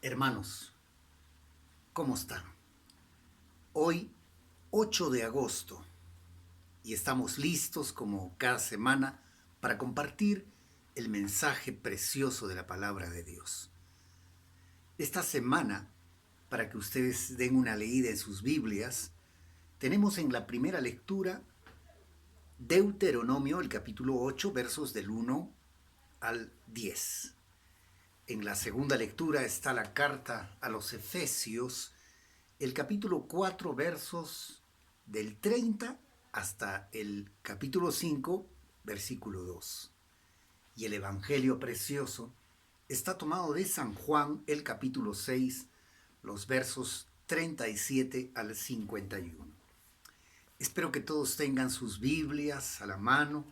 Hermanos, ¿cómo están? Hoy, 8 de agosto, y estamos listos como cada semana para compartir el mensaje precioso de la palabra de Dios. Esta semana, para que ustedes den una leída en sus Biblias, tenemos en la primera lectura Deuteronomio, el capítulo 8, versos del 1 al 10. En la segunda lectura está la carta a los Efesios, el capítulo 4, versos del 30 hasta el capítulo 5, versículo 2. Y el Evangelio precioso está tomado de San Juan, el capítulo 6, los versos 37 al 51. Espero que todos tengan sus Biblias a la mano,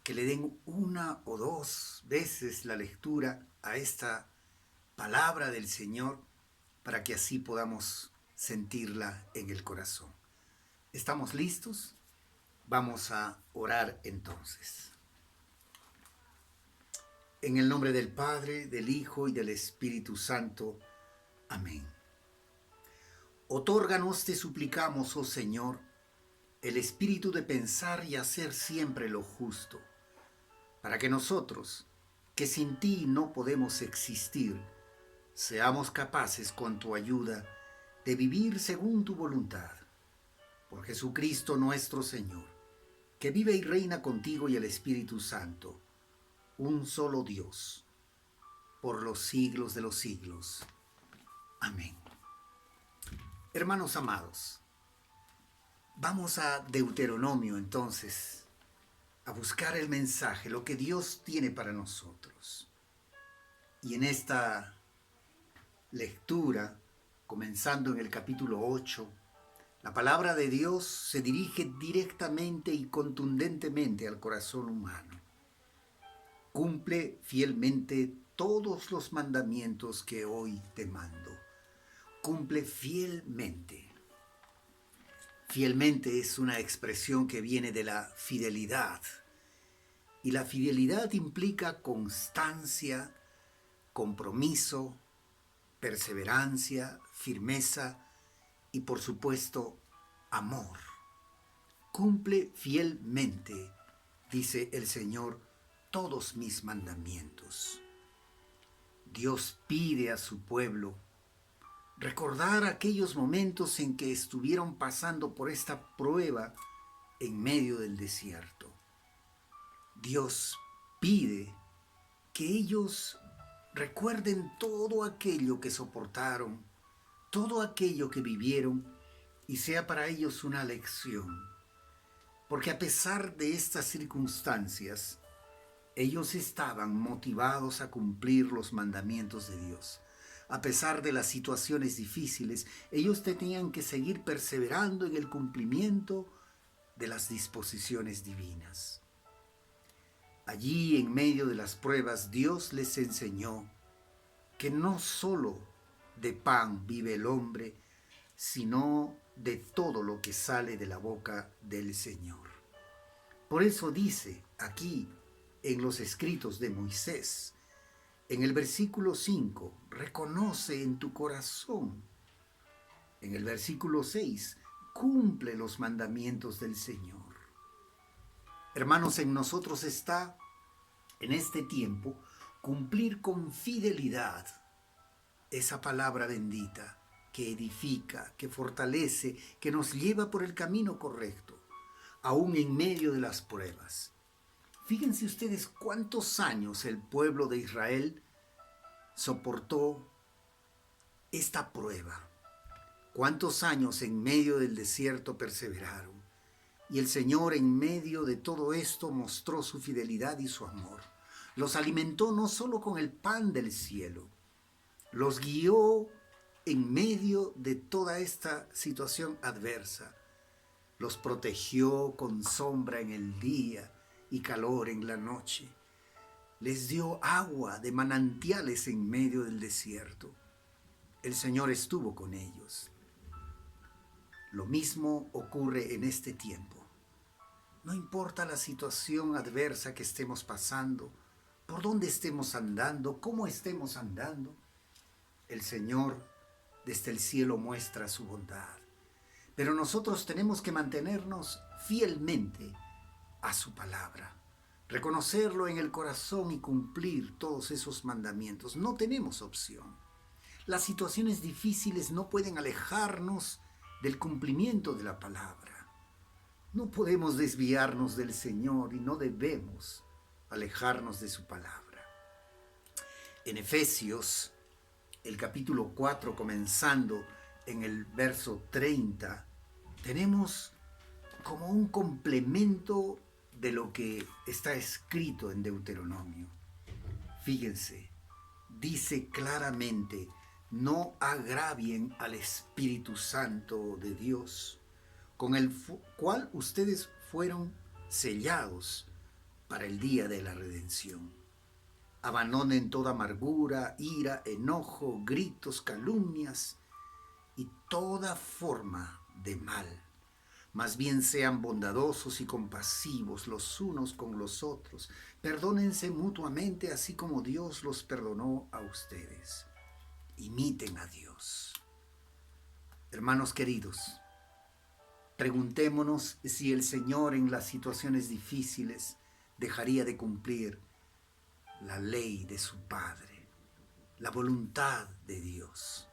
que le den una o dos veces la lectura a esta palabra del Señor para que así podamos sentirla en el corazón. ¿Estamos listos? Vamos a orar entonces. En el nombre del Padre, del Hijo y del Espíritu Santo. Amén. Otórganos, te suplicamos, oh Señor, el espíritu de pensar y hacer siempre lo justo, para que nosotros, que sin ti no podemos existir, seamos capaces con tu ayuda de vivir según tu voluntad. Por Jesucristo nuestro Señor, que vive y reina contigo y el Espíritu Santo, un solo Dios, por los siglos de los siglos. Amén. Hermanos amados, vamos a Deuteronomio entonces, a buscar el mensaje, lo que Dios tiene para nosotros. Y en esta lectura, comenzando en el capítulo 8, la palabra de Dios se dirige directamente y contundentemente al corazón humano. Cumple fielmente todos los mandamientos que hoy te mando. Cumple fielmente. Fielmente es una expresión que viene de la fidelidad. Y la fidelidad implica constancia, compromiso, perseverancia, firmeza y por supuesto amor. Cumple fielmente, dice el Señor, todos mis mandamientos. Dios pide a su pueblo recordar aquellos momentos en que estuvieron pasando por esta prueba en medio del desierto. Dios pide que ellos recuerden todo aquello que soportaron, todo aquello que vivieron y sea para ellos una lección. Porque a pesar de estas circunstancias, ellos estaban motivados a cumplir los mandamientos de Dios. A pesar de las situaciones difíciles, ellos tenían que seguir perseverando en el cumplimiento de las disposiciones divinas. Allí, en medio de las pruebas, Dios les enseñó que no solo de pan vive el hombre, sino de todo lo que sale de la boca del Señor. Por eso dice aquí en los escritos de Moisés, en el versículo 5, reconoce en tu corazón. En el versículo 6, cumple los mandamientos del Señor. Hermanos, en nosotros está, en este tiempo, cumplir con fidelidad esa palabra bendita que edifica, que fortalece, que nos lleva por el camino correcto, aún en medio de las pruebas. Fíjense ustedes cuántos años el pueblo de Israel soportó esta prueba. Cuántos años en medio del desierto perseveraron. Y el Señor en medio de todo esto mostró su fidelidad y su amor. Los alimentó no solo con el pan del cielo, los guió en medio de toda esta situación adversa. Los protegió con sombra en el día y calor en la noche. Les dio agua de manantiales en medio del desierto. El Señor estuvo con ellos. Lo mismo ocurre en este tiempo. No importa la situación adversa que estemos pasando, por dónde estemos andando, cómo estemos andando, El Señor desde el cielo muestra su bondad. Pero nosotros tenemos que mantenernos fielmente a su palabra, reconocerlo en el corazón y cumplir todos esos mandamientos. No tenemos opción. Las situaciones difíciles no pueden alejarnos del cumplimiento de la palabra. No podemos desviarnos del Señor y no debemos alejarnos de su palabra. En Efesios, el capítulo 4, comenzando en el verso 30, tenemos como un complemento de lo que está escrito en Deuteronomio. Fíjense, dice claramente: no agravien al Espíritu Santo de Dios, con el cual ustedes fueron sellados para el día de la redención. Abandonen toda amargura, ira, enojo, gritos, calumnias y toda forma de mal. Más bien sean bondadosos y compasivos los unos con los otros. Perdónense mutuamente, así como Dios los perdonó a ustedes. Imiten a Dios. Hermanos queridos, preguntémonos si el Señor en las situaciones difíciles dejaría de cumplir la ley de su Padre, la voluntad de Dios.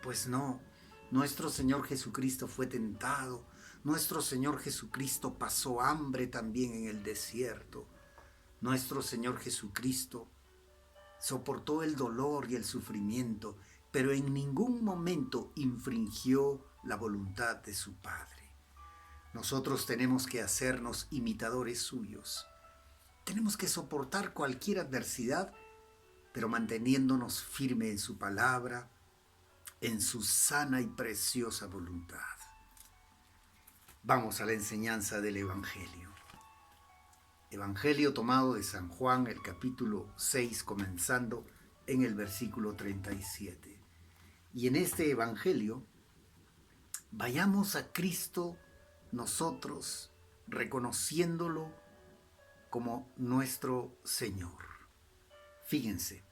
Pues no, nuestro Señor Jesucristo fue tentado, nuestro Señor Jesucristo pasó hambre también en el desierto, nuestro Señor Jesucristo soportó el dolor y el sufrimiento, pero en ningún momento infringió la voluntad de su Padre. Nosotros tenemos que hacernos imitadores suyos. Tenemos que soportar cualquier adversidad, pero manteniéndonos firmes en su palabra, en su sana y preciosa voluntad. Vamos a la enseñanza del Evangelio. Evangelio tomado de San Juan, el capítulo 6, comenzando en el versículo 37. Y en este Evangelio, vayamos a Cristo nosotros, reconociéndolo como nuestro Señor. Fíjense,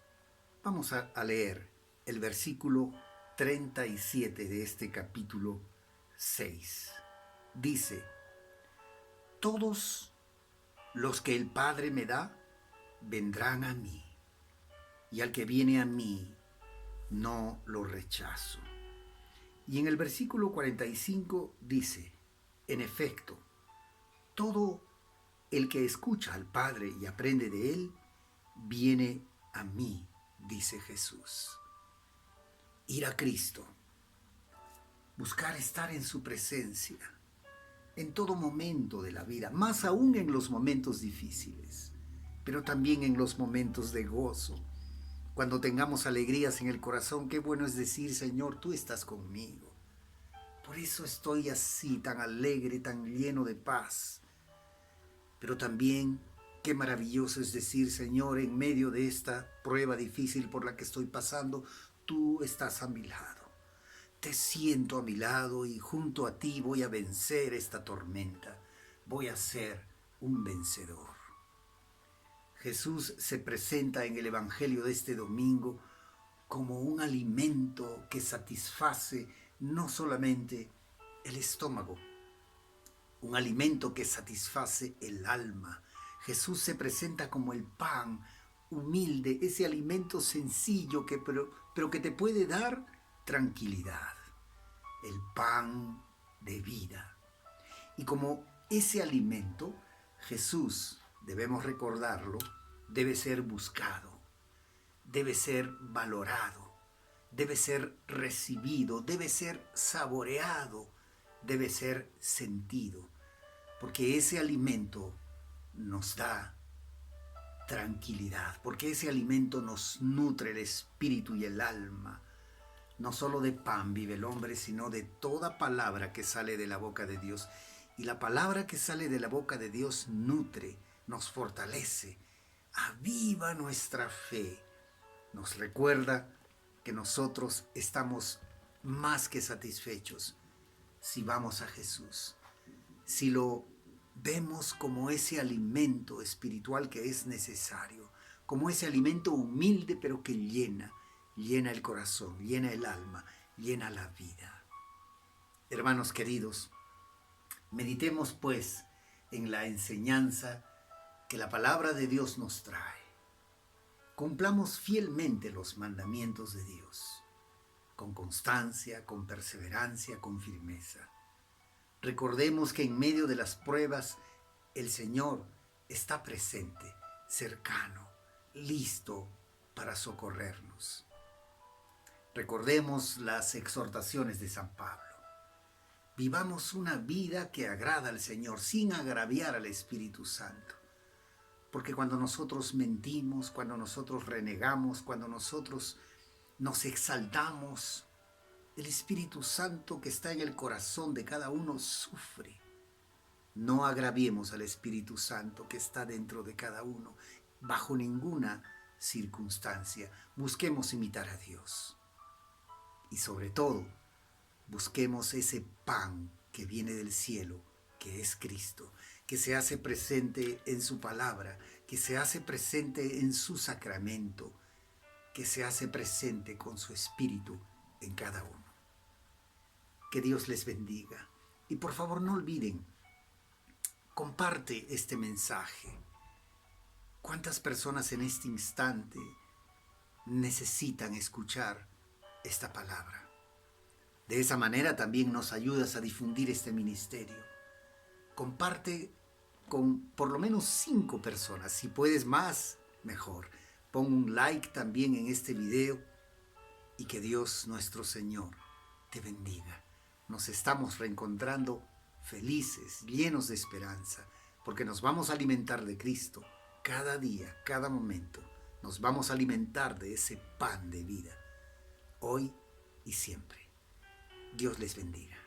vamos a leer el versículo 37 de este capítulo 6. Dice: todos los que el Padre me da, vendrán a mí, y al que viene a mí, no lo rechazo. Y en el versículo 45 dice: en efecto, todo el que escucha al Padre y aprende de él, viene a mí, dice Jesús. Ir a Cristo, buscar estar en su presencia, en todo momento de la vida, más aún en los momentos difíciles, pero también en los momentos de gozo. Cuando tengamos alegrías en el corazón, qué bueno es decir: Señor, tú estás conmigo. Por eso estoy así, tan alegre, tan lleno de paz. Pero también qué maravilloso es decir: Señor, en medio de esta prueba difícil por la que estoy pasando, tú estás a mi lado. Te siento a mi lado y junto a ti voy a vencer esta tormenta. Voy a ser un vencedor. Jesús se presenta en el Evangelio de este domingo como un alimento que satisface no solamente el estómago, un alimento que satisface el alma. Jesús se presenta como el pan humilde, ese alimento sencillo pero que te puede dar tranquilidad, el pan de vida. Y como ese alimento, Jesús, debemos recordarlo, debe ser buscado, debe ser valorado, debe ser recibido, debe ser saboreado, debe ser sentido, porque ese alimento nos da tranquilidad, porque ese alimento nos nutre el espíritu y el alma. No solo de pan vive el hombre, sino de toda palabra que sale de la boca de Dios. Y la palabra que sale de la boca de Dios nutre, nos fortalece, aviva nuestra fe, nos recuerda que nosotros estamos más que satisfechos si vamos a Jesús, si lo vemos como ese alimento espiritual que es necesario, como ese alimento humilde pero que llena, llena el corazón, llena el alma, llena la vida. Hermanos queridos, meditemos pues en la enseñanza que la palabra de Dios nos trae. Cumplamos fielmente los mandamientos de Dios, con constancia, con perseverancia, con firmeza. Recordemos que en medio de las pruebas el Señor está presente, cercano, listo para socorrernos. Recordemos las exhortaciones de San Pablo. Vivamos una vida que agrada al Señor sin agraviar al Espíritu Santo. Porque cuando nosotros mentimos, cuando nosotros renegamos, cuando nosotros nos exaltamos, el Espíritu Santo que está en el corazón de cada uno sufre. No agraviemos al Espíritu Santo que está dentro de cada uno, bajo ninguna circunstancia. Busquemos imitar a Dios. Y sobre todo, busquemos ese pan que viene del cielo, que es Cristo, que se hace presente en su palabra, que se hace presente en su sacramento, que se hace presente con su Espíritu en cada uno. Que Dios les bendiga. Y por favor no olviden, comparte este mensaje. ¿Cuántas personas en este instante necesitan escuchar esta palabra? De esa manera también nos ayudas a difundir este ministerio. Comparte con por lo menos 5 personas. Si puedes más, mejor. Pon un like también en este video y que Dios nuestro Señor te bendiga. Nos estamos reencontrando felices, llenos de esperanza, porque nos vamos a alimentar de Cristo cada día, cada momento. Nos vamos a alimentar de ese pan de vida, hoy y siempre. Dios les bendiga.